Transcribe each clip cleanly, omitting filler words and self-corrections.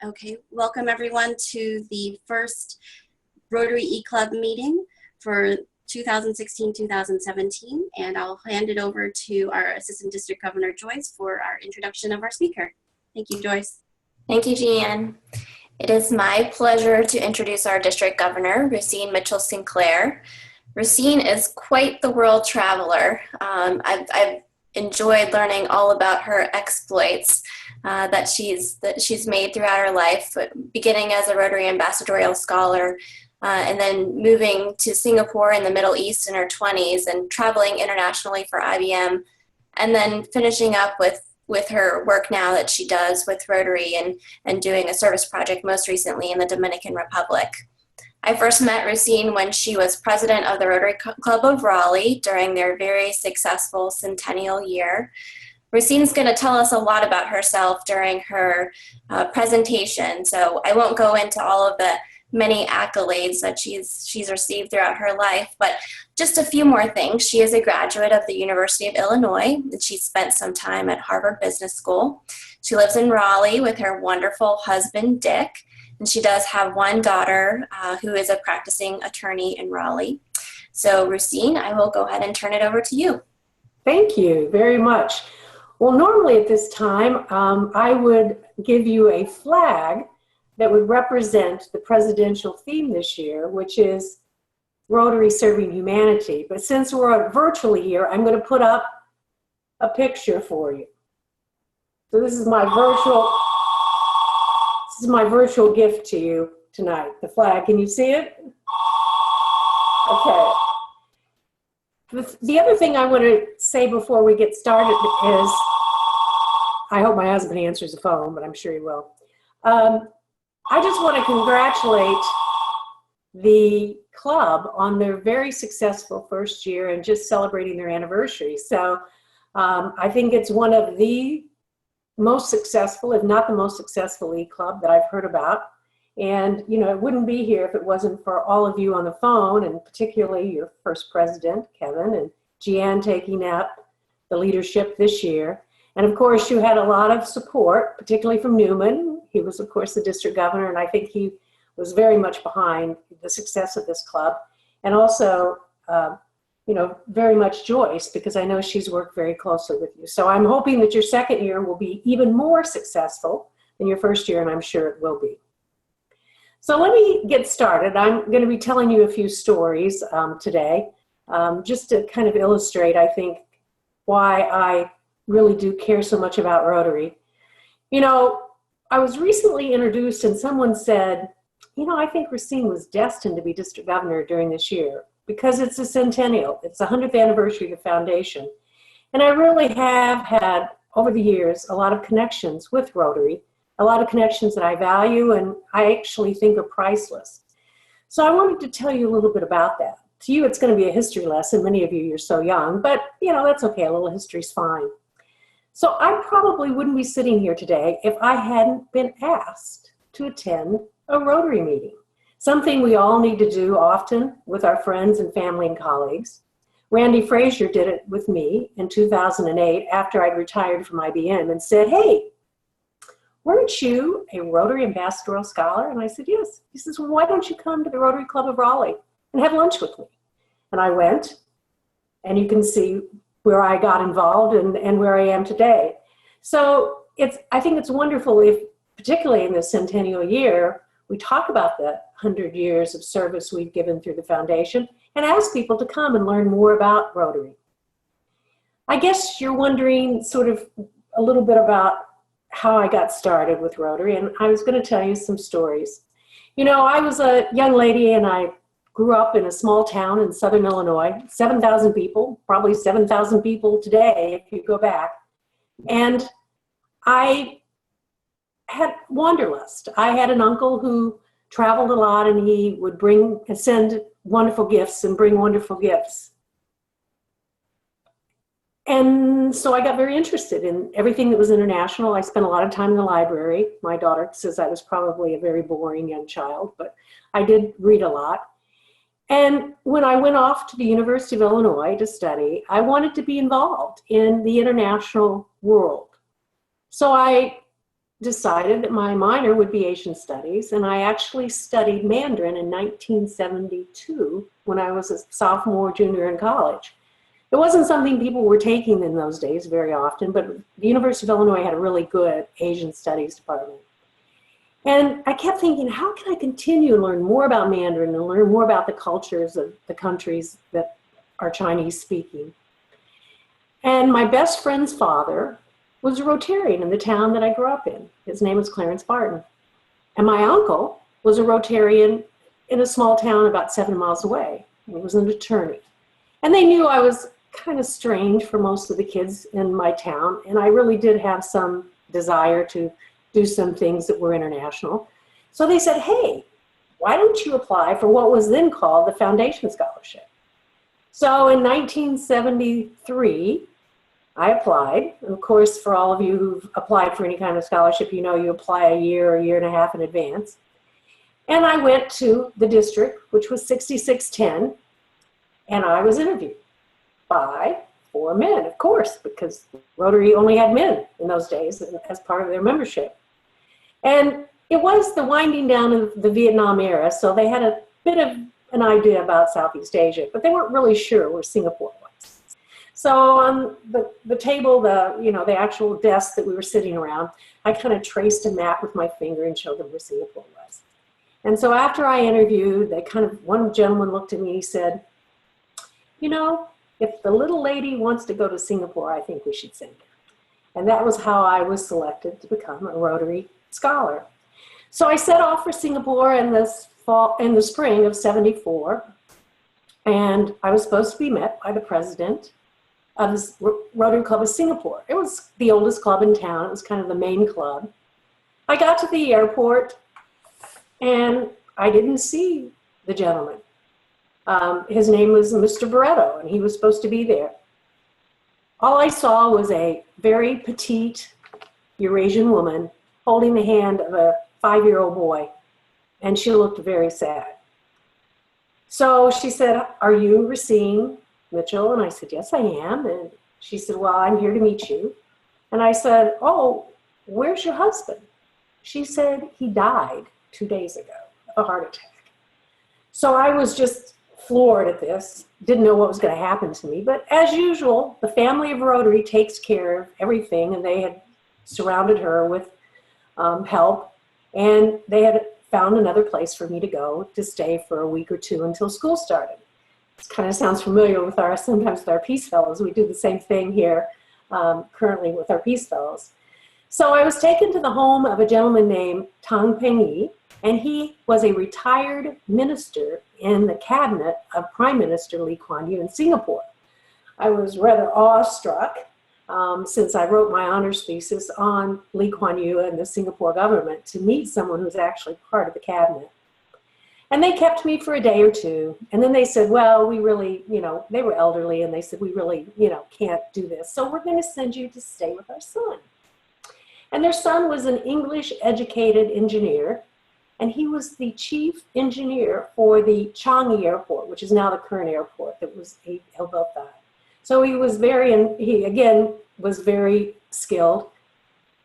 Okay, welcome everyone to the first Rotary E-Club meeting for 2016-2017, and I'll hand it over to our Assistant District Governor Joyce for our introduction of our speaker. Thank you, Joyce. Thank you, Jeanne. It is my pleasure to introduce our District Governor, Rusine Mitchell Sinclair. Rusine is quite the world traveler. I've enjoyed learning all about her exploits that she's made throughout her life, beginning as a Rotary Ambassadorial Scholar, and then moving to Singapore and the Middle East in her 20s and traveling internationally for IBM, and then finishing up with her work now that she does with Rotary and doing a service project most recently in the Dominican Republic. I first met Rusine when she was president of the Rotary Club of Raleigh during their very successful centennial year. Rusine's going to tell us a lot about herself during her presentation, so I won't go into all of the many accolades that she's received throughout her life, but just a few more things. She is a graduate of the University of Illinois, and she spent some time at Harvard Business School. She lives in Raleigh with her wonderful husband, Dick, and she does have one daughter who is a practicing attorney in Raleigh. So Rusine, I will go ahead and turn it over to you. Thank you very much. Well, normally at this time, I would give you a flag that would represent the presidential theme this year, which is Rotary Serving Humanity. But since we're virtually here, I'm going to put up a picture for you. So this is my virtual gift to you tonight, the flag. Can you see it? Okay. The other thing I want to say before we get started is, I hope my husband answers the phone, but I'm sure he will. I just want to congratulate the club on their very successful first year and just celebrating their anniversary. So I think it's one of the most successful, if not the most successful E-Club that I've heard about. And, you know, it wouldn't be here if it wasn't for all of you on the phone, and particularly your first president, Kevin, and Jeanne taking up the leadership this year. And of course, you had a lot of support, particularly from Newman. He was, of course, the district governor, and I think he was very much behind the success of this club. And also, you know, very much Joyce, because I know she's worked very closely with you. So I'm hoping that your second year will be even more successful than your first year, and I'm sure it will be. So let me get started. I'm going to be telling you a few stories today, just to kind of illustrate, I think, why I really do care so much about Rotary. You know, I was recently introduced and someone said, you know, I think Rusine was destined to be district governor during this year because it's a centennial. It's the 100th anniversary of the foundation. And I really have had, over the years, a lot of connections with Rotary, a lot of connections that I value and I actually think are priceless. So I wanted to tell you a little bit about that. To you, it's going to be a history lesson. Many of you, you're so young, but you know, that's okay. A little history's fine. So I probably wouldn't be sitting here today if I hadn't been asked to attend a Rotary meeting, something we all need to do often with our friends and family and colleagues. Randy Frazier did it with me in 2008 after I'd retired from IBM and said, hey, weren't you a Rotary Ambassadorial Scholar? And I said, yes. He says, well, why don't you come to the Rotary Club of Raleigh and have lunch with me? And I went, and you can see where I got involved and where I am today. So I think it's wonderful if, particularly in this centennial year, we talk about the 100 years of service we've given through the foundation and ask people to come and learn more about Rotary. I guess you're wondering sort of a little bit about how I got started with Rotary, and I was going to tell you some stories. You know, I was a young lady and I grew up in a small town in southern Illinois, 7,000 people, probably 7,000 people today if you go back. And I had wanderlust. I had an uncle who traveled a lot and he would send wonderful gifts and bring wonderful gifts. And so I got very interested in everything that was international. I spent a lot of time in the library. My daughter says I was probably a very boring young child, but I did read a lot. And when I went off to the University of Illinois to study, I wanted to be involved in the international world. So I decided that my minor would be Asian Studies, and I actually studied Mandarin in 1972 when I was a sophomore, junior in college. It wasn't something people were taking in those days very often, but the University of Illinois had a really good Asian Studies department. And I kept thinking, how can I continue to learn more about Mandarin and learn more about the cultures of the countries that are Chinese speaking? And my best friend's father was a Rotarian in the town that I grew up in. His name was Clarence Barton. And my uncle was a Rotarian in a small town about 7 miles away. He was an attorney. And they knew I was kind of strange for most of the kids in my town, and I really did have some desire to do some things that were international. So they said, hey, why don't you apply for what was then called the Foundation Scholarship? So in 1973, I applied. And of course, for all of you who've applied for any kind of scholarship, you know you apply a year or a year and a half in advance. And I went to the district, which was 6610, and I was interviewed by 4 men, of course, because Rotary only had men in those days as part of their membership. And it was the winding down of the Vietnam era, so they had a bit of an idea about Southeast Asia, but they weren't really sure where Singapore was. So on the table, the actual desk that we were sitting around, I kind of traced a map with my finger and showed them where Singapore was. And so after I interviewed, one gentleman looked at me and he said, you know, if the little lady wants to go to Singapore, I think we should send her. And that was how I was selected to become a Rotary Scholar. So I set off for Singapore in the spring of '74, and I was supposed to be met by the president of the Rotary Club of Singapore. It was the oldest club in town. It was kind of the main club. I got to the airport, and I didn't see the gentleman. His name was Mr. Barretto, and he was supposed to be there. All I saw was a very petite Eurasian woman holding the hand of a 5-year-old boy, and she looked very sad. So she said, are you Rusine Mitchell? And I said, yes, I am. And she said, well, I'm here to meet you. And I said, oh, where's your husband? She said, he died 2 days ago of a heart attack. So I was just floored at this, didn't know what was going to happen to me. But as usual, the family of Rotary takes care of everything, and they had surrounded her with help, and they had found another place for me to go to stay for a week or two until school started. This kind of sounds familiar with sometimes with our Peace Fellows. We do the same thing here currently with our Peace Fellows. So I was taken to the home of a gentleman named Tang Pengyi, and he was a retired minister in the cabinet of Prime Minister Lee Kuan Yew in Singapore. I was rather awestruck since I wrote my honors thesis on Lee Kuan Yew and the Singapore government to meet someone who's actually part of the cabinet. And they kept me for a day or two, and then they said, well, we really, they were elderly, and they said, we really, can't do this, so we're going to send you to stay with our son. And their son was an English-educated engineer, and he was the chief engineer for the Changi Airport, which is now the current airport that was built that. So he again was very skilled.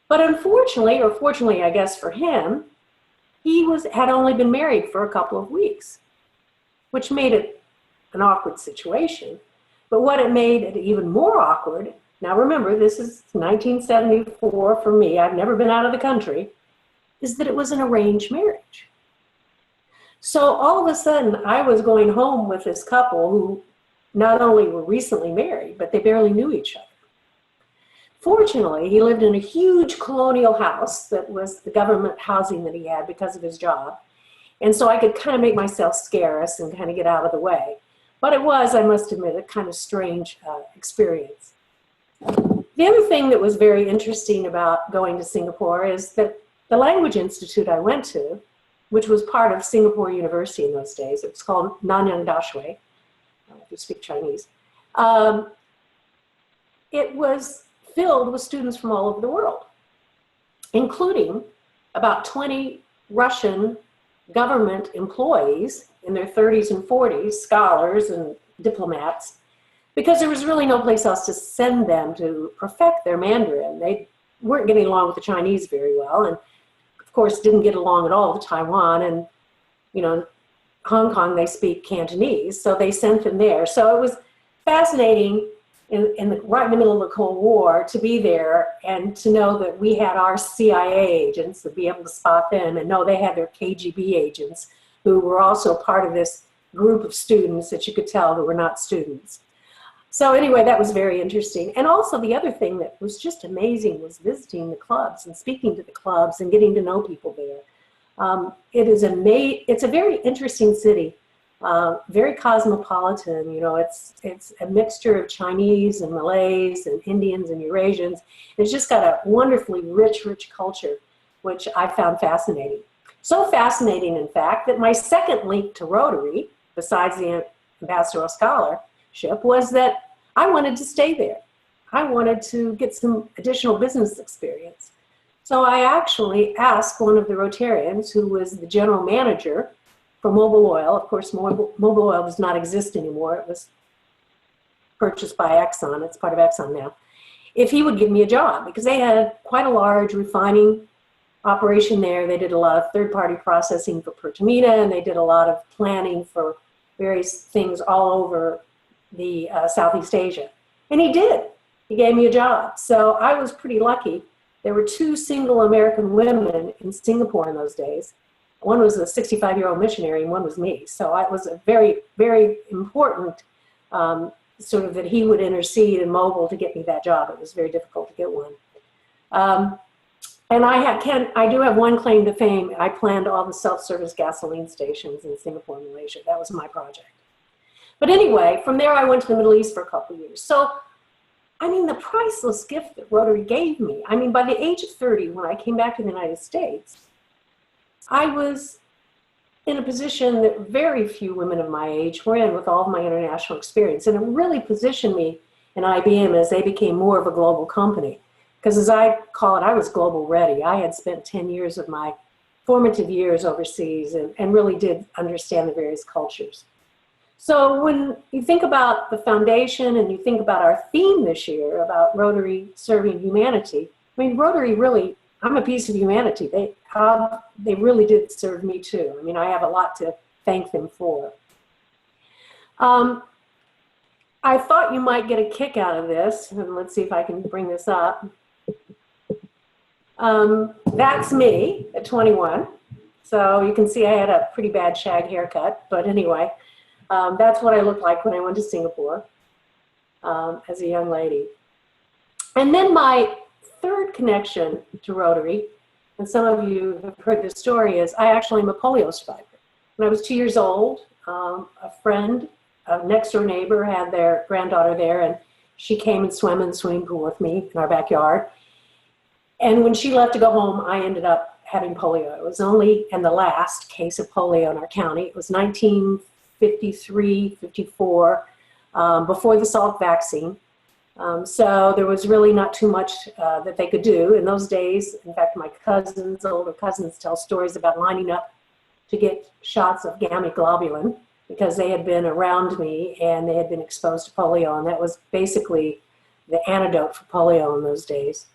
But unfortunately, or fortunately, I guess for him, he had only been married for a couple of weeks, which made it an awkward situation. But what it made it even more awkward, now remember, this is 1974 for me, I've never been out of the country, is that it was an arranged marriage. So all of a sudden, I was going home with this couple who not only were recently married, but they barely knew each other. Fortunately, he lived in a huge colonial house that was the government housing that he had because of his job. And so I could kind of make myself scarce and kind of get out of the way. But it was, I must admit, a kind of strange experience. The other thing that was very interesting about going to Singapore is that the language institute I went to, which was part of Singapore University in those days, it was called Nanyang Dashui, if you speak Chinese, it was filled with students from all over the world, including about 20 Russian government employees in their 30s and 40s, scholars and diplomats, because there was really no place else to send them to perfect their Mandarin. weren't getting along with the Chinese very well, and of course didn't get along at all with Taiwan. And Hong Kong, they speak Cantonese, so they sent them there. So it was fascinating right in the middle of the Cold War to be there and to know that we had our CIA agents, to be able to spot them, and know they had their KGB agents who were also part of this group of students that you could tell that were not students. So anyway, that was very interesting. And also the other thing that was just amazing was visiting the clubs and speaking to the clubs and getting to know people there. It's a very interesting city, very cosmopolitan. It's a mixture of Chinese and Malays and Indians and Eurasians. It's just got a wonderfully rich culture, which I found fascinating. So fascinating, in fact, that my second link to Rotary, besides the ambassadorial scholarship, was that I wanted to stay there. I wanted to get some additional business experience. So I actually asked one of the Rotarians, who was the general manager for Mobil Oil. Of course, Mobil Oil does not exist anymore. It was purchased by Exxon. It's part of Exxon now. If he would give me a job, because they had quite a large refining operation there. They did a lot of third-party processing for Pertamina, and they did a lot of planning for various things all over the Southeast Asia. And he did. He gave me a job. So I was pretty lucky. There were 2 single American women in Singapore in those days. One was a 65-year-old missionary, and one was me. So it was a very, very important sort of that he would intercede in Mobil to get me that job. It was very difficult to get one. And I do have one claim to fame. I planned all the self-service gasoline stations in Singapore and Malaysia. That was my project. But anyway, from there I went to the Middle East for a couple of years. So, I mean, the priceless gift that Rotary gave me. I mean, by the age of 30, when I came back to the United States, I was in a position that very few women of my age were in with all of my international experience. And it really positioned me in IBM as they became more of a global company. Because as I call it, I was global ready. I had spent 10 years of my formative years overseas and really did understand the various cultures. So when you think about the foundation and you think about our theme this year about Rotary serving humanity, I mean, Rotary really, I'm a piece of humanity. They really did serve me too. I mean, I have a lot to thank them for. I thought you might get a kick out of this, and let's see if I can bring this up. That's me at 21. So you can see I had a pretty bad shag haircut, but anyway, that's what I looked like when I went to Singapore as a young lady. And then my third connection to Rotary, and some of you have heard this story, is I actually am a polio survivor. When I was 2 years old, a friend, a next door neighbor, had their granddaughter there, and she came and swam in the swimming pool with me in our backyard. And when she left to go home, I ended up having polio. It was only in the last case of polio in our county. It was 1953, 54, before the Salk vaccine. So there was really not too much that they could do in those days. In fact, my cousins, older cousins, tell stories about lining up to get shots of gamma globulin because they had been around me and they had been exposed to polio, and that was basically the antidote for polio in those days.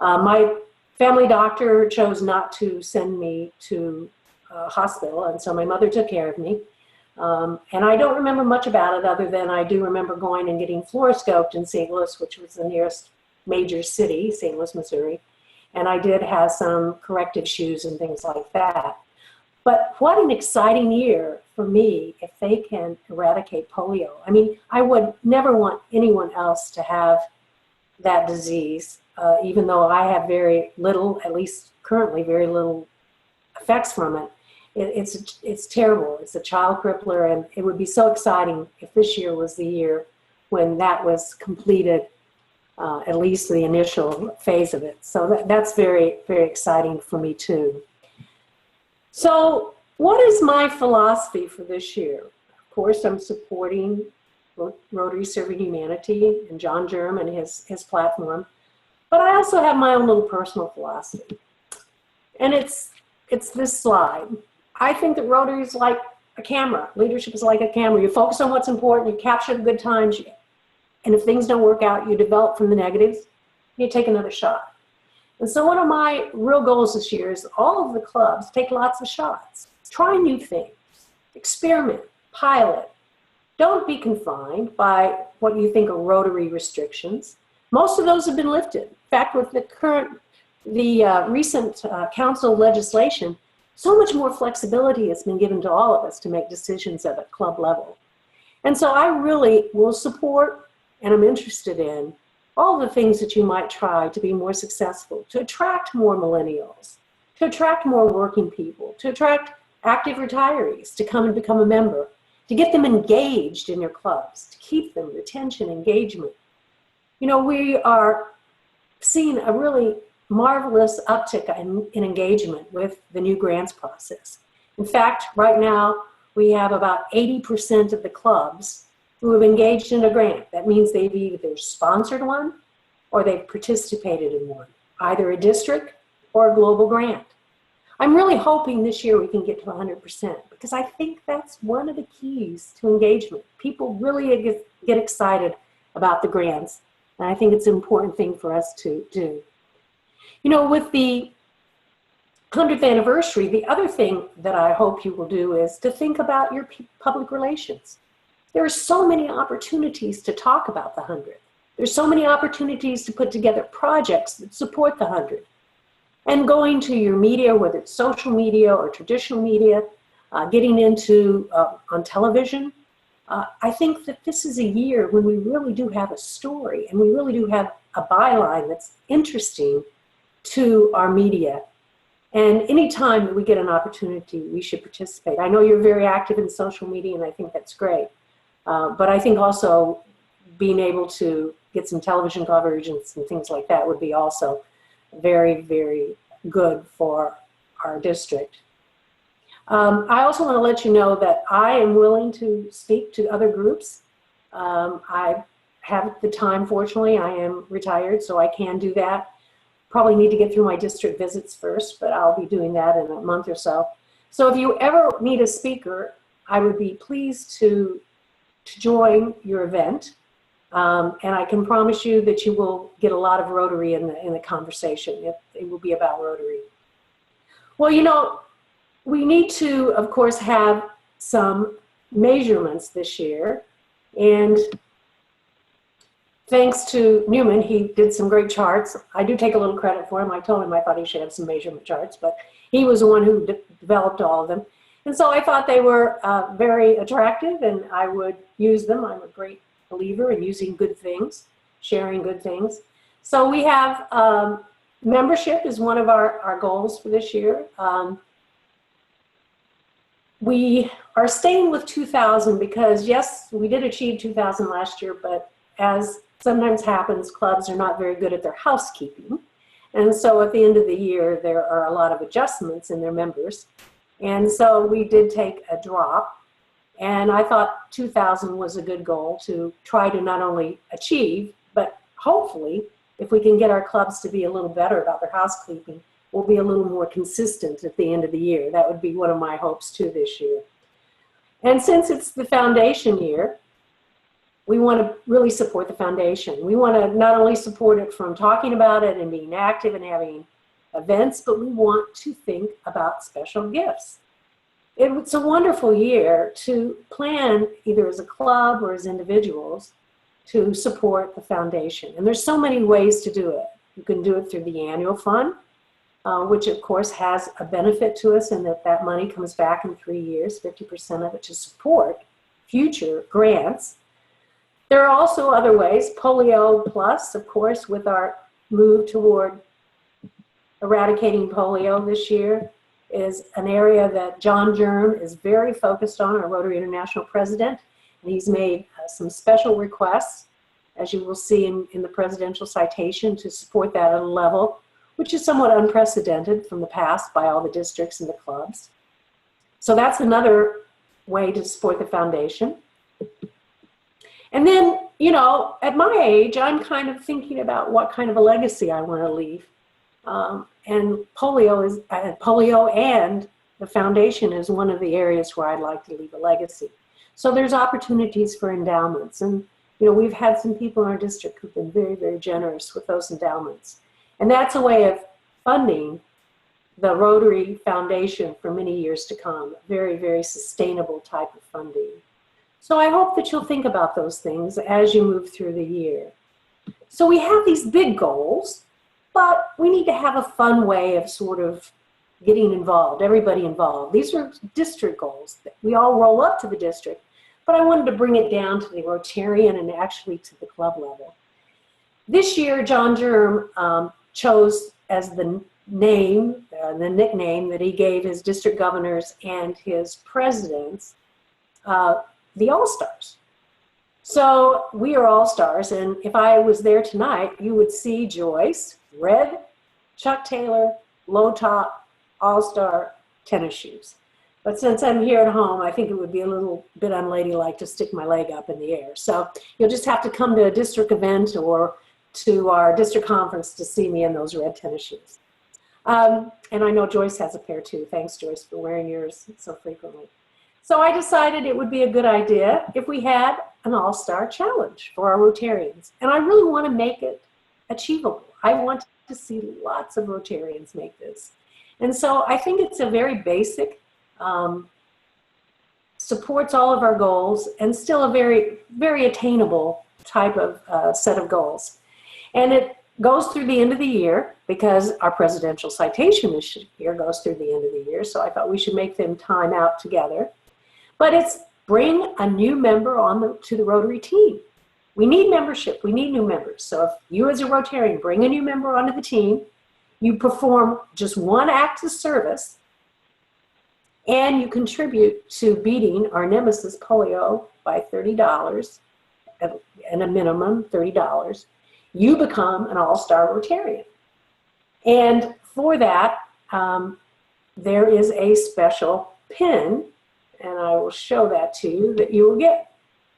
My family doctor chose not to send me to a hospital, and so my mother took care of me. And I don't remember much about it other than I do remember going and getting fluoroscoped in St. Louis, which was the nearest major city, St. Louis, Missouri. And I did have some corrective shoes and things like that. But what an exciting year for me if they can eradicate polio. I mean, I would never want anyone else to have that disease, even though I have very little, at least currently, very little effects from it. It's terrible. It's a child crippler, and it would be so exciting if this year was the year when that was completed, at least the initial phase of it. So that's very, very exciting for me too. So what is my philosophy for this year? Of course, I'm supporting Rotary Serving Humanity and John Germ and his platform, but I also have my own little personal philosophy. And it's this slide. I think that Rotary is like a camera. Leadership is like a camera. You focus on what's important, you capture the good times, and if things don't work out, you develop from the negatives, you take another shot. And so one of my real goals this year is all of the clubs take lots of shots. Try new things, experiment, pilot. Don't be confined by what you think are Rotary restrictions. Most of those have been lifted. In fact, with the recent council legislation, so much more flexibility has been given to all of us to make decisions at a club level. And so I really will support, and I'm interested in, all the things that you might try to be more successful, to attract more millennials, to attract more working people, to attract active retirees to come and become a member, to get them engaged in your clubs, to keep them, retention, engagement. You know, we are seeing a really marvelous uptick in engagement with the new grants process. In fact, right now, we have about 80% of the clubs who have engaged in a grant. That means they've either sponsored one or they've participated in one, either a district or a global grant. I'm really hoping this year we can get to 100% because I think that's one of the keys to engagement. People really get excited about the grants, and I think it's an important thing for us to do. You know, with the 100th anniversary, the other thing that I hope you will do is to think about your public relations. There are so many opportunities to talk about the 100th. There's so many opportunities to put together projects that support the 100th. And going to your media, whether it's social media or traditional media, getting into on television, I think that this is a year when we really do have a story and we really do have a byline that's interesting to our media. And anytime that we get an opportunity, we should participate. I know you're very active in social media, and I think that's great. But I think also being able to get some television coverage and some things like that would be also very, very good for our district. I also want to let you know that I am willing to speak to other groups. I have the time, fortunately. I am retired, so I can do that. Probably need to get through my district visits first, but I'll be doing that in a month or so. So if you ever need a speaker, I would be pleased to join your event. And I can promise you that you will get a lot of Rotary in the conversation. It will be about Rotary. Well, you know, we need to, of course, have some measurements this year. And thanks to Newman, he did some great charts. I do take a little credit for him. I told him I thought he should have some measurement charts, but he was the one who developed all of them. And so I thought they were very attractive, and I would use them. I'm a great believer in using good things, sharing good things. So we have membership is one of our goals for this year. We are staying with 2,000 because, yes, we did achieve 2,000 last year, but as sometimes happens, clubs are not very good at their housekeeping. And so at the end of the year, there are a lot of adjustments in their members. And so we did take a drop. And I thought 2,000 was a good goal to try to not only achieve, but hopefully, if we can get our clubs to be a little better about their housekeeping, we'll be a little more consistent at the end of the year. That would be one of my hopes too this year. And since it's the foundation year, we want to really support the foundation. We want to not only support it from talking about it and being active and having events, but we want to think about special gifts. It's a wonderful year to plan either as a club or as individuals to support the foundation. And there's so many ways to do it. You can do it through the annual fund, which of course has a benefit to us in that money comes back in 3 years, 50% of it to support future grants. There are also other ways. Polio Plus, of course, with our move toward eradicating polio this year, is an area that John Germ is very focused on, our Rotary International president, and he's made some special requests, as you will see in the presidential citation, to support that at a level which is somewhat unprecedented from the past by all the districts and the clubs. So that's another way to support the foundation. And then, you know, at my age, I'm kind of thinking about what kind of a legacy I want to leave. And polio and the foundation is one of the areas where I'd like to leave a legacy. So there's opportunities for endowments. And, you know, we've had some people in our district who've been very, very generous with those endowments. And that's a way of funding the Rotary Foundation for many years to come. Very, very sustainable type of funding. So I hope that you'll think about those things as you move through the year. So we have these big goals, but we need to have a fun way of sort of getting involved, everybody involved. These are district goals. We all roll up to the district, but I wanted to bring it down to the Rotarian and actually to the club level. This year, John Germ chose as the name, the nickname that he gave his district governors and his presidents, the All-Stars. So we are All-Stars, and if I was there tonight, you would see Joyce, red, Chuck Taylor, low top, All-Star tennis shoes. But since I'm here at home, I think it would be a little bit unladylike to stick my leg up in the air. So you'll just have to come to a district event or to our district conference to see me in those red tennis shoes. And I know Joyce has a pair too. Thanks, Joyce, for wearing yours so frequently. So I decided it would be a good idea if we had an all-star challenge for our Rotarians. And I really want to make it achievable. I want to see lots of Rotarians make this. And so I think it's a very basic, supports all of our goals, and still a very, very attainable type of set of goals. And it goes through the end of the year because our presidential citation this year goes through the end of the year. So I thought we should make them time out together. But it's bring a new member to the Rotary team. We need membership. We need new members. So if you as a Rotarian bring a new member onto the team, you perform just one act of service, and you contribute to beating our nemesis polio by $30, and a minimum $30. You become an all-star Rotarian. And for that, there is a special pin, and I will show that to you, that you will get,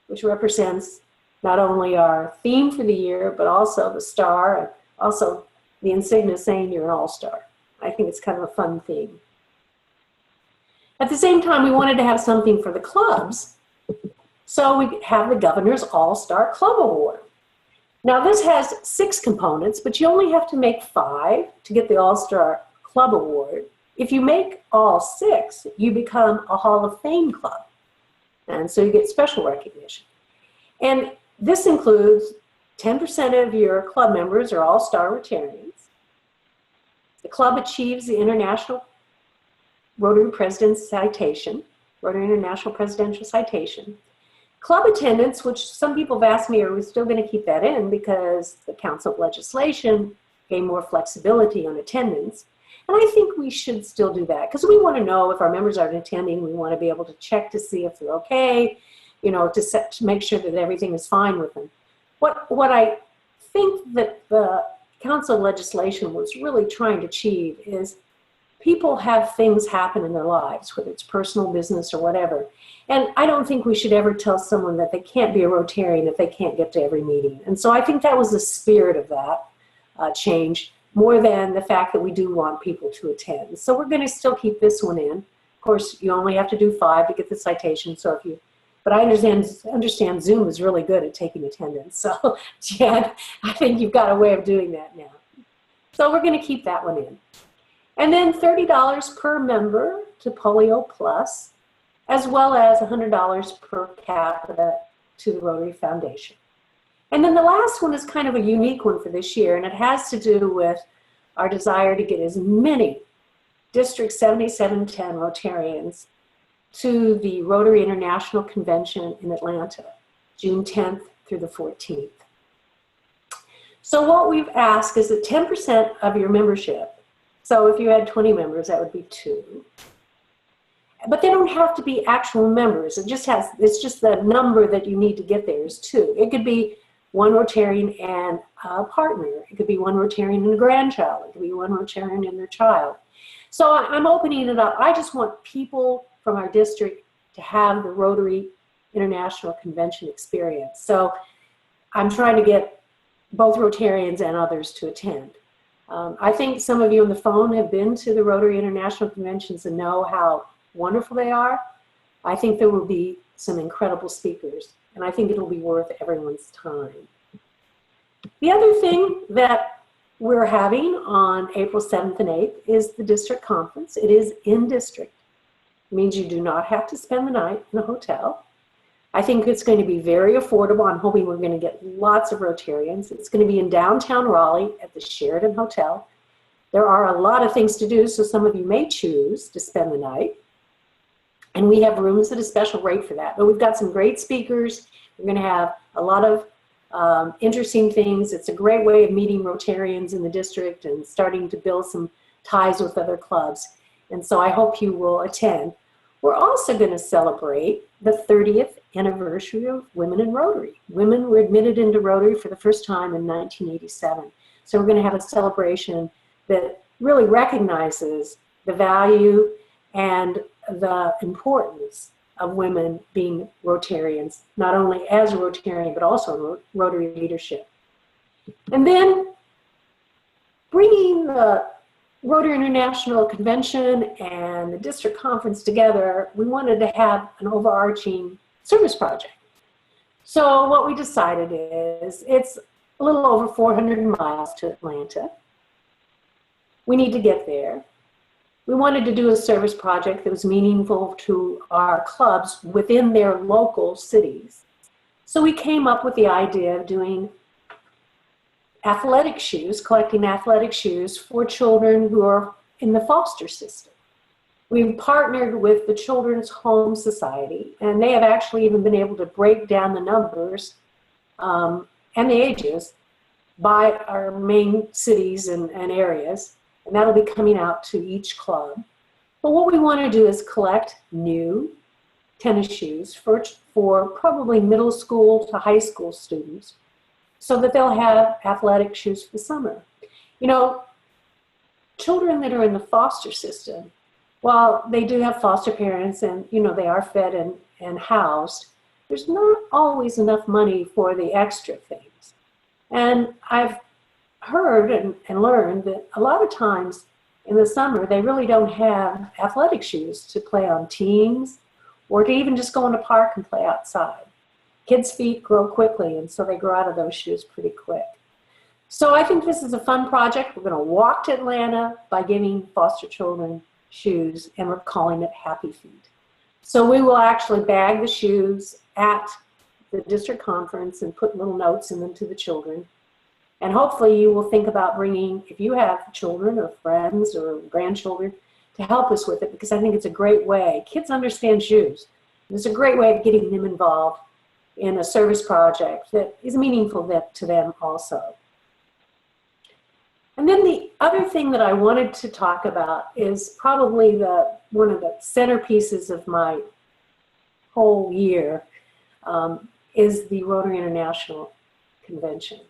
which represents not only our theme for the year, but also the star, and also the insignia saying you're an all-star. I think it's kind of a fun theme. At the same time, we wanted to have something for the clubs, so we have the Governor's All-Star Club Award. Now this has 6 components, but you only have to make 5 to get the All-Star Club Award. If you make all 6, you become a Hall of Fame club. And so you get special recognition. And this includes 10% of your club members are all-star Rotarians. The club achieves the International Rotary President's Citation, Rotary International Presidential Citation. Club attendance, which some people have asked me, are we still going to keep that in because the Council of Legislation gave more flexibility on attendance. And I think we should still do that because we want to know if our members aren't attending. We want to be able to check to see if they're okay, you know, to make sure that everything is fine with them. What I think that the Council of Legislation was really trying to achieve is people have things happen in their lives, whether it's personal, business, or whatever. And I don't think we should ever tell someone that they can't be a Rotarian if they can't get to every meeting. And so I think that was the spirit of that change, more than the fact that we do want people to attend. So we're going to still keep this one in. Of course, you only have to do 5 to get the citation. So if you, but I understand Zoom is really good at taking attendance. So Jan, I think you've got a way of doing that now. So we're going to keep that one in. And then $30 per member to Polio Plus, as well as $100 per capita to the Rotary Foundation. And then the last one is kind of a unique one for this year, and it has to do with our desire to get as many District 7710 Rotarians to the Rotary International Convention in Atlanta, June 10th through the 14th. So what we've asked is that 10% of your membership, so if you had 20 members, that would be 2. But they don't have to be actual members. It's just the number that you need to get there is 2. It could be 1 Rotarian and a partner. It could be 1 Rotarian and a grandchild. It could be 1 Rotarian and their child. So I'm opening it up. I just want people from our district to have the Rotary International Convention experience. So I'm trying to get both Rotarians and others to attend. I think some of you on the phone have been to the Rotary International Conventions and know how wonderful they are. I think there will be some incredible speakers, and I think it'll be worth everyone's time. The other thing that we're having on April 7th and 8th is the district conference. It is in district. It means you do not have to spend the night in a hotel. I think it's going to be very affordable. I'm hoping we're going to get lots of Rotarians. It's going to be in downtown Raleigh at the Sheraton Hotel. There are a lot of things to do, so some of you may choose to spend the night. And we have rooms at a special rate for that. But we've got some great speakers. We're going to have a lot of interesting things. It's a great way of meeting Rotarians in the district and starting to build some ties with other clubs. And so I hope you will attend. We're also going to celebrate the 30th anniversary of Women in Rotary. Women were admitted into Rotary for the first time in 1987. So we're going to have a celebration that really recognizes the value and the importance of women being Rotarians, not only as a Rotarian, but also in Rotary leadership. And then bringing the Rotary International Convention and the district conference together, we wanted to have an overarching service project. So what we decided is it's a little over 400 miles to Atlanta. We need to get there. We wanted to do a service project that was meaningful to our clubs within their local cities. So we came up with the idea of doing athletic shoes, collecting athletic shoes for children who are in the foster system. We've partnered with the Children's Home Society, and they have actually even been able to break down the numbers and the ages by our main cities and areas. And that'll be coming out to each club. But what we want to do is collect new tennis shoes for probably middle school to high school students so that they'll have athletic shoes for the summer. You know, children that are in the foster system, while they do have foster parents and, you know, they are fed and housed, there's not always enough money for the extra things. And I've heard and learned that a lot of times in the summer they really don't have athletic shoes to play on teams or to even just go in a park and play outside. Kids' feet grow quickly, and so they grow out of those shoes pretty quick. So I think this is a fun project. We're going to walk to Atlanta by giving foster children shoes, and we're calling it Happy Feet. So we will actually bag the shoes at the district conference and put little notes in them to the children. And hopefully you will think about bringing, if you have children or friends or grandchildren, to help us with it, because I think it's a great way. Kids understand shoes. It's a great way of getting them involved in a service project that is meaningful to them also. And then the other thing that I wanted to talk about is probably one of the centerpieces of my whole year is the Rotary International Convention.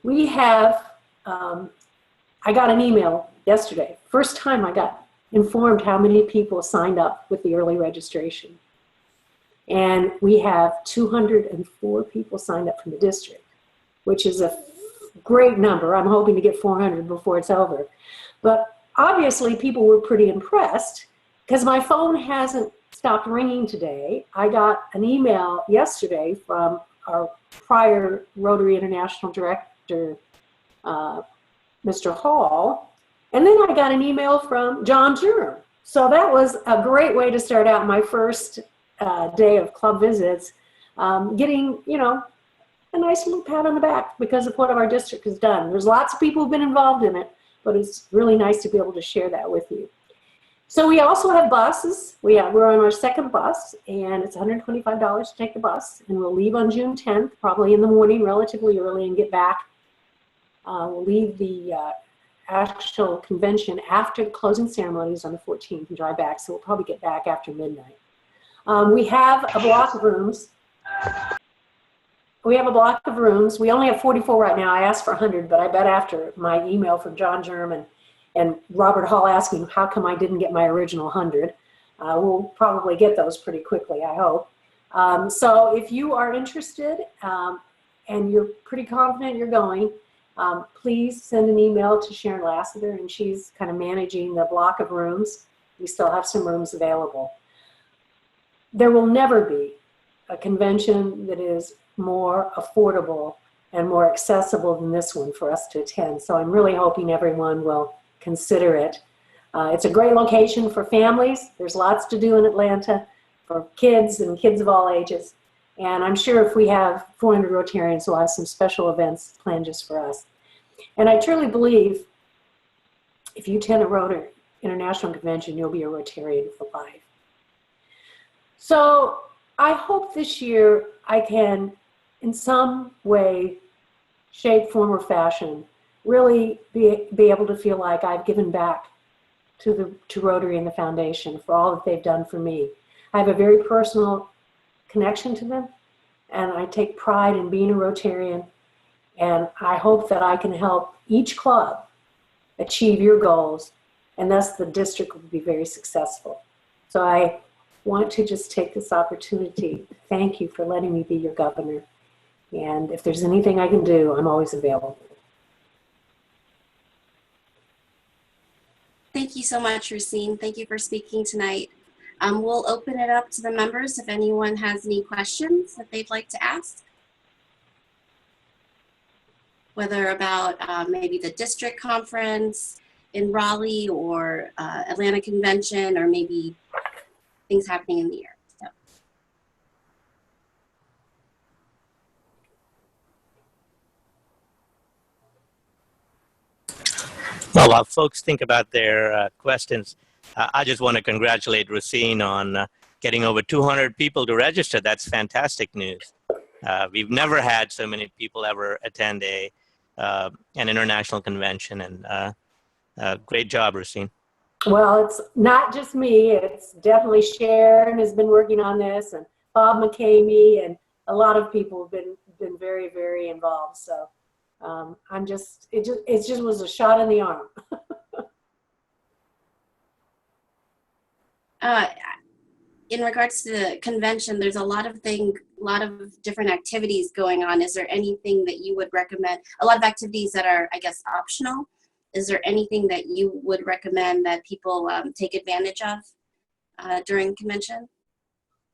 We have, I got an email yesterday, first time I got informed how many people signed up with the early registration. And we have 204 people signed up from the district, which is a great number. I'm hoping to get 400 before it's over. But obviously people were pretty impressed because my phone hasn't stopped ringing today. I got an email yesterday from our prior Rotary International Director, Mr. Hall, and then I got an email from John Jerem. So that was a great way to start out my first day of club visits, getting, you know, a nice little pat on the back because of what our district has done. There's lots of people who've been involved in it, but it's really nice to be able to share that with you. So we also have buses. We're on our second bus, and it's $125 to take the bus, and we'll leave on June 10th, probably in the morning, relatively early, and get back. We'll leave the actual convention after the closing ceremonies on the 14th and drive back, so we'll probably get back after midnight. We have a block of rooms. We only have 44 right now. I asked for 100, but I bet after my email from John Jerem and Robert Hall asking how come I didn't get my original 100, we'll probably get those pretty quickly, I hope. So if you are interested and you're pretty confident you're going, please send an email to Sharon Lassiter, and she's kind of managing the block of rooms. We still have some rooms available. There will never be a convention that is more affordable and more accessible than this one for us to attend. So I'm really hoping everyone will consider it. It's a great location for families. There's lots to do in Atlanta for kids and kids of all ages. And I'm sure if we have 400 Rotarians, we'll have some special events planned just for us. And I truly believe if you attend a Rotary International Convention, you'll be a Rotarian for life. So I hope this year I can, in some way, shape, form, or fashion, really be able to feel like I've given back to Rotary and the Foundation for all that they've done for me. I have a very personal connection to them, and I take pride in being a Rotarian, and I hope that I can help each club achieve your goals, and thus the district will be very successful. So I want to just take this opportunity to thank you for letting me be your governor, and if there's anything I can do, I'm always available. Thank you so much, Rusine. Thank you for speaking tonight. We'll open it up to the members if anyone has any questions that they'd like to ask. Whether about maybe the district conference in Raleigh or Atlanta convention, or maybe things happening in the year. So. Well, while folks think about their questions, I just want to congratulate Rusine on getting over 200 people to register. That's fantastic news. We've never had so many people ever attend an international convention, and great job, Rusine. Well, it's not just me. It's definitely Sharon has been working on this, and Bob McCamey, and a lot of people have been very, very involved. So it just was a shot in the arm. In regards to the convention, there's a lot of different activities going on. Is there anything that you would recommend? A lot of activities that are, I guess, optional. Is there anything that you would recommend that people take advantage of during convention?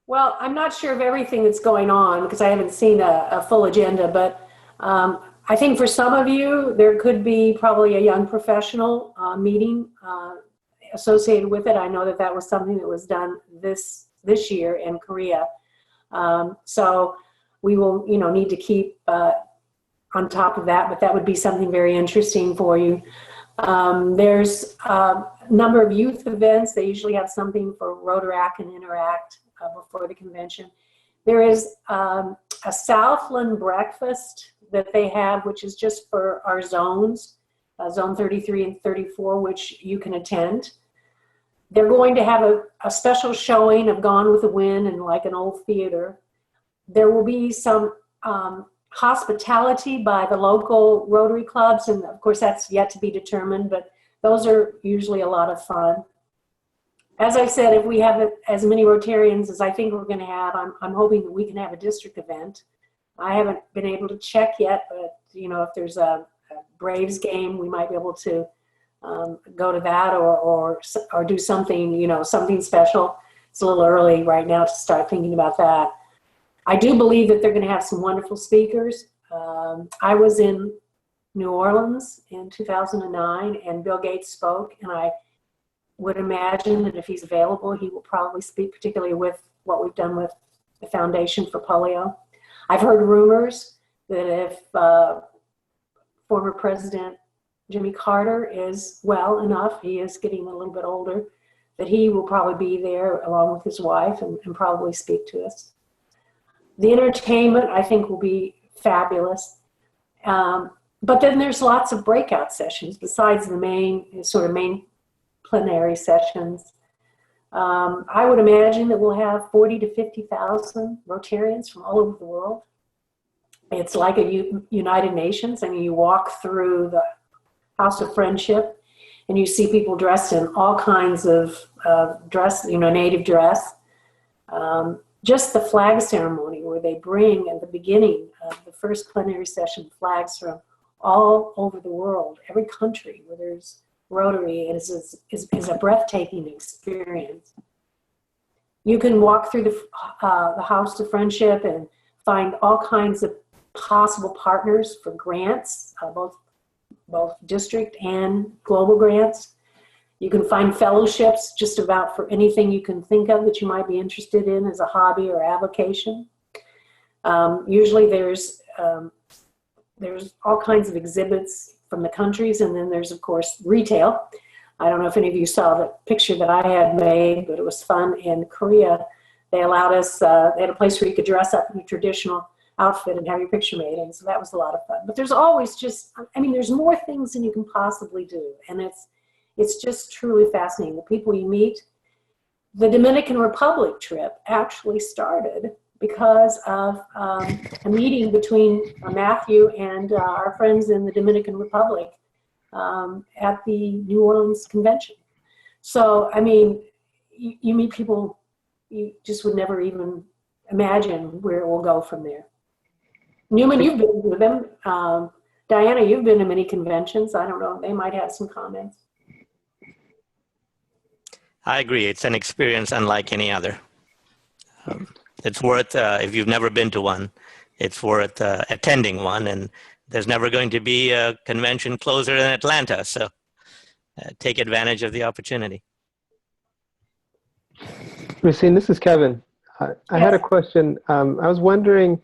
Well, I'm not sure of everything that's going on because I haven't seen a full agenda, but I think for some of you, there could be probably a young professional meeting associated with it. I know that was something that was done this year in Korea. So we will, need to keep on top of that, but that would be something very interesting for you. There's a number of youth events. They usually have something for Rotaract and Interact before the convention. There is a Southland breakfast that they have, which is just for our zones, Zone 33 and 34, which you can attend. They're going to have a special showing of Gone with the Wind in like an old theater. There will be some hospitality by the local Rotary clubs, and of course that's yet to be determined, but those are usually a lot of fun. As I said, if we have as many Rotarians as I think we're going to have, I'm hoping that we can have a district event. I haven't been able to check yet, but if there's a Braves game, we might be able to go to that or do something, something special. It's a little early right now to start thinking about that. I do believe that they're going to have some wonderful speakers. I was in New Orleans in 2009, and Bill Gates spoke, and I would imagine that if he's available, he will probably speak, particularly with what we've done with the Foundation for Polio. I've heard rumors that if former President Jimmy Carter is well enough, he is getting a little bit older, that he will probably be there along with his wife and probably speak to us. The entertainment, I think, will be fabulous. But then there's lots of breakout sessions besides the main plenary sessions. I would imagine that we'll have 40 to 50,000 Rotarians from all over the world. It's like a United Nations. I mean, you walk through the House of Friendship and you see people dressed in all kinds of dress, native dress. Just the flag ceremony where they bring at the beginning of the first plenary session flags from all over the world, every country where there's Rotary, is a breathtaking experience. You can walk through the House of Friendship and find all kinds of possible partners for grants, both district and global grants. You can find fellowships just about for anything you can think of that you might be interested in as a hobby or avocation. Usually there's all kinds of exhibits from the countries, and then there's, of course, retail. I don't know if any of you saw the picture that I had made, but it was fun. In Korea, they allowed us, they had a place where you could dress up in a traditional outfit and have your picture made, and so that was a lot of fun. But there's always just, I mean, there's more things than you can possibly do, and it's just truly fascinating. The people you meet. The Dominican Republic trip actually started because of a meeting between Matthew and our friends in the Dominican Republic at the New Orleans convention. So, I mean, you meet people you just would never even imagine where it will go from there. Newman, you've been with them. Diana, you've been to many conventions. I don't know, they might have some comments. I agree. It's an experience unlike any other. It's worth, if you've never been to one, it's worth attending one. And there's never going to be a convention closer than Atlanta. So take advantage of the opportunity. Rusine, this is Kevin. I had a question. I was wondering,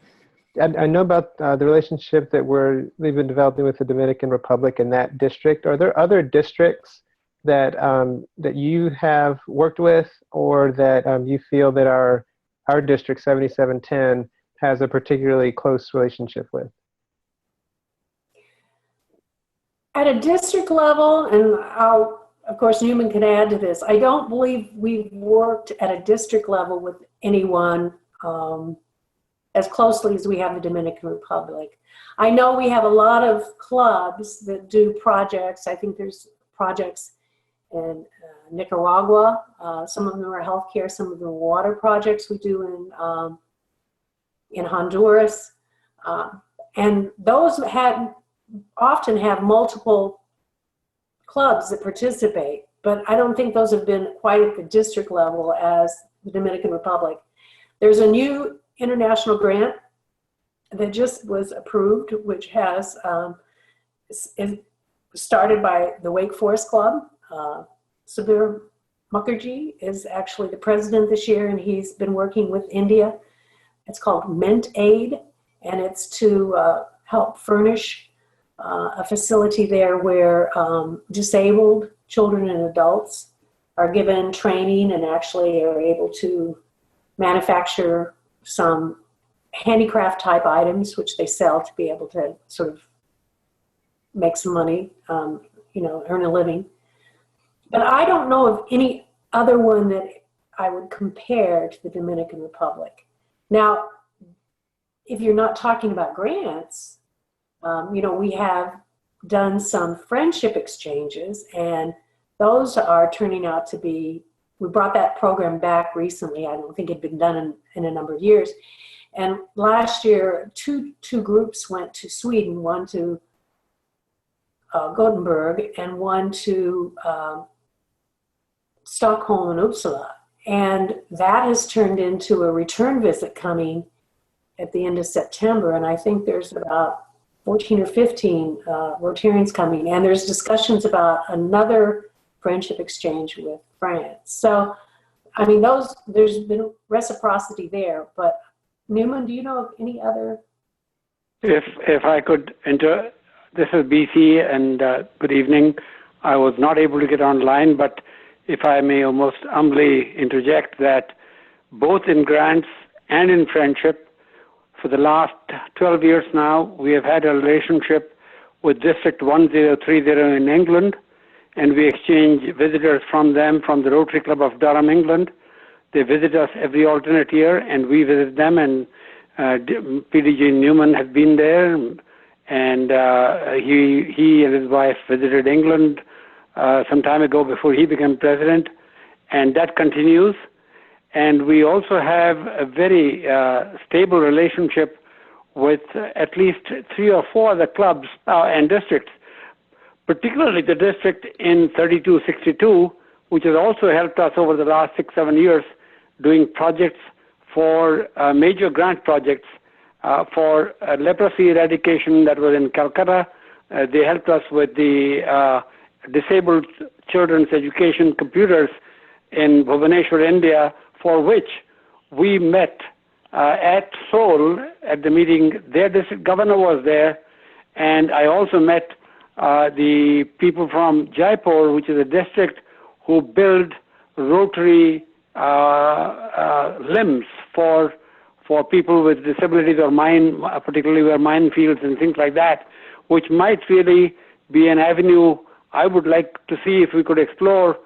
I know about the relationship that they've been developing with the Dominican Republic in that district. Are there other districts that that you have worked with, or that you feel that our district 7710 has a particularly close relationship with? At a district level, and of course Newman can add to this, I don't believe we've worked at a district level with anyone as closely as we have the Dominican Republic. I know we have a lot of clubs that do projects. I think there's projects in Nicaragua. Some of them are healthcare, some of them are water projects we do in Honduras. And those often have multiple clubs that participate, but I don't think those have been quite at the district level as the Dominican Republic. There's a new international grant that just was approved, which has is started by the Wake Forest Club. Subir Mukherjee is actually the president this year, and he's been working with India. It's called Mint Aid, and it's to help furnish a facility there where disabled children and adults are given training and actually are able to manufacture some handicraft type items, which they sell to be able to sort of make some money, earn a living. But I don't know of any other one that I would compare to the Dominican Republic. Now, if you're not talking about grants, we have done some friendship exchanges, and those are turning out to be, we brought that program back recently. I don't think it had been done in a number of years. And last year, two groups went to Sweden, one to Gothenburg and one to Stockholm and Uppsala. And that has turned into a return visit coming at the end of September. And I think there's about 14 or 15 Rotarians coming. And there's discussions about another friendship exchange with France. So, I mean, there's been reciprocity there. But Newman, do you know of any other? If I could enter, this is BC, and good evening. I was not able to get online, but if I may almost humbly interject that both in grants and in friendship, for the last 12 years now, we have had a relationship with District 1030 in England, and we exchange visitors from them, from the Rotary Club of Durham, England. They visit us every alternate year, and we visit them, and PDG Newman has been there, and he and his wife visited England some time ago before he became president, and that continues. And we also have a very stable relationship with at least 3 or 4 other clubs and districts, particularly the district in 3262, which has also helped us over the last 6-7 years doing projects for major grant projects for leprosy eradication that was in Calcutta. They helped us with the disabled children's education computers in Bhubaneswar, India, for which we met at Seoul at the meeting. Their district governor was there, and I also met the people from Jaipur, which is a district who build rotary limbs for people with disabilities or particularly where minefields and things like that, which might really be an avenue I would like to see if we could explore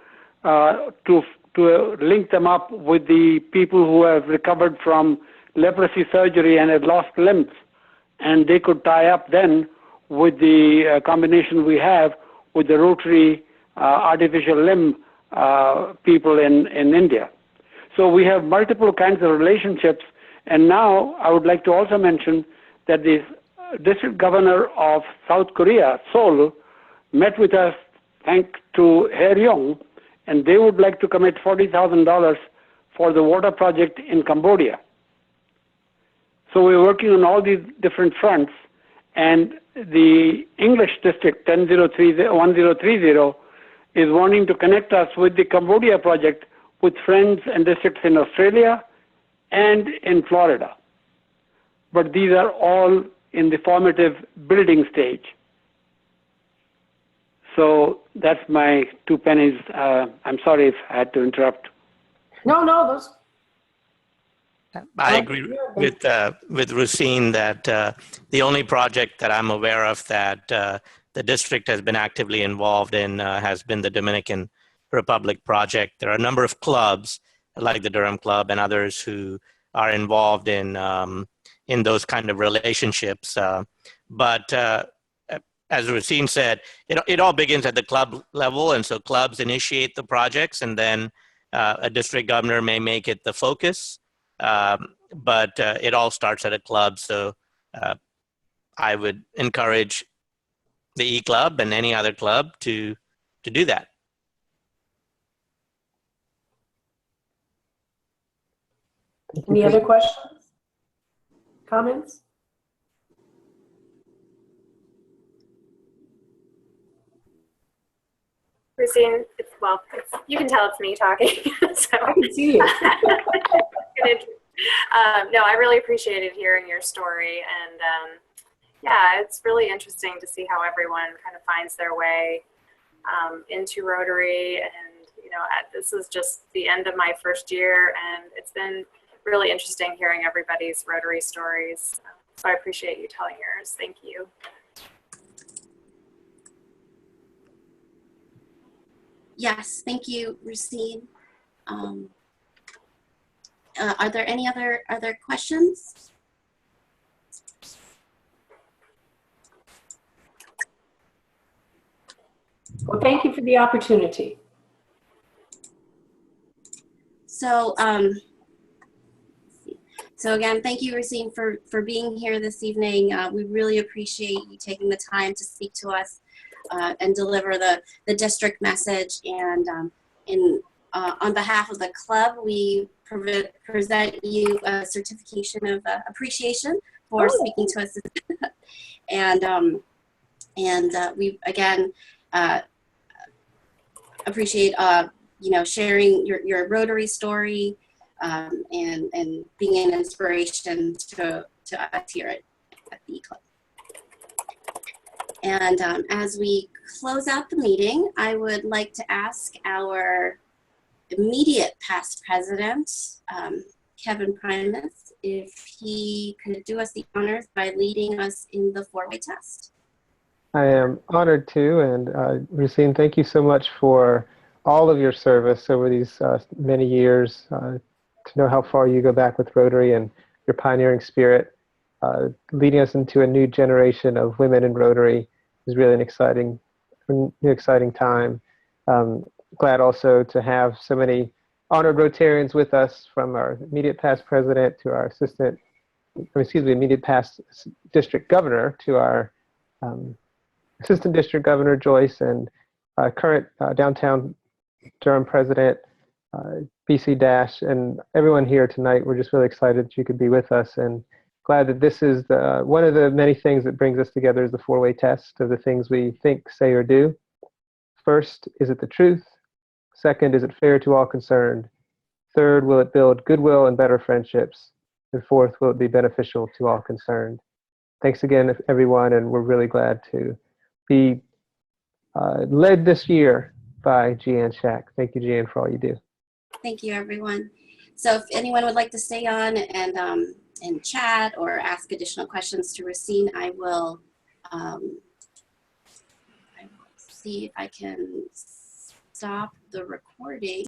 to link them up with the people who have recovered from leprosy surgery and had lost limbs, and they could tie up then with the combination we have with the rotary artificial limb people in India. So we have multiple kinds of relationships. And now I would like to also mention that the district governor of South Korea, Seoul, met with us thanks to Hae-ryong, and they would like to commit $40,000 for the water project in Cambodia. So we're working on all these different fronts, and the English district 1030 is wanting to connect us with the Cambodia project with friends and districts in Australia and in Florida. But these are all in the formative building stage. So that's my 2 pennies. I'm sorry if I had to interrupt. No, those. I agree with Rusine that the only project that I'm aware of that the district has been actively involved in has been the Dominican Republic project. There are a number of clubs like the Durham Club and others who are involved in those kind of relationships. But as Rusine said, it all begins at the club level, and so clubs initiate the projects, and then a district governor may make it the focus. But it all starts at a club. So I would encourage the E-Club and any other club to do that. Any other questions? Comments? Rusine, you can tell it's me talking. So I can see you. No, I really appreciated hearing your story, and yeah, it's really interesting to see how everyone kind of finds their way into Rotary. And this is just the end of my first year, and it's been really interesting hearing everybody's Rotary stories. So I appreciate you telling yours. Thank you. Yes, thank you, Rusine. Are there any other questions? Well, thank you for the opportunity. So, so again, thank you, Rusine, for being here this evening. We really appreciate you taking the time to speak to us and deliver the district message. And on behalf of the club, we present you a certification of appreciation for speaking to us. And we again appreciate sharing your Rotary story and being an inspiration to us here at the E-Club. And as we close out the meeting, I would like to ask our immediate past president, Kevin Primus, if he could do us the honors by leading us in the four-way test. I am honored to, and Rusine, thank you so much for all of your service over these many years, to know how far you go back with Rotary and your pioneering spirit. Leading us into a new generation of women in Rotary is really an exciting time. Glad also to have so many honored Rotarians with us, from our immediate past president to our immediate past district governor to our assistant district governor Joyce, and current downtown Durham president BC Dash, and everyone here tonight. We're just really excited that you could be with us, and glad that this is one of the many things that brings us together is the four-way test of the things we think, say, or do. First, is it the truth? Second, is it fair to all concerned? Third, will it build goodwill and better friendships? And fourth, will it be beneficial to all concerned? Thanks again, everyone, and we're really glad to be led this year by Jeanne Shack. Thank you, Jeanne, for all you do. Thank you, everyone. So if anyone would like to stay on and chat or ask additional questions to Rusine, I will see if I can stop the recording.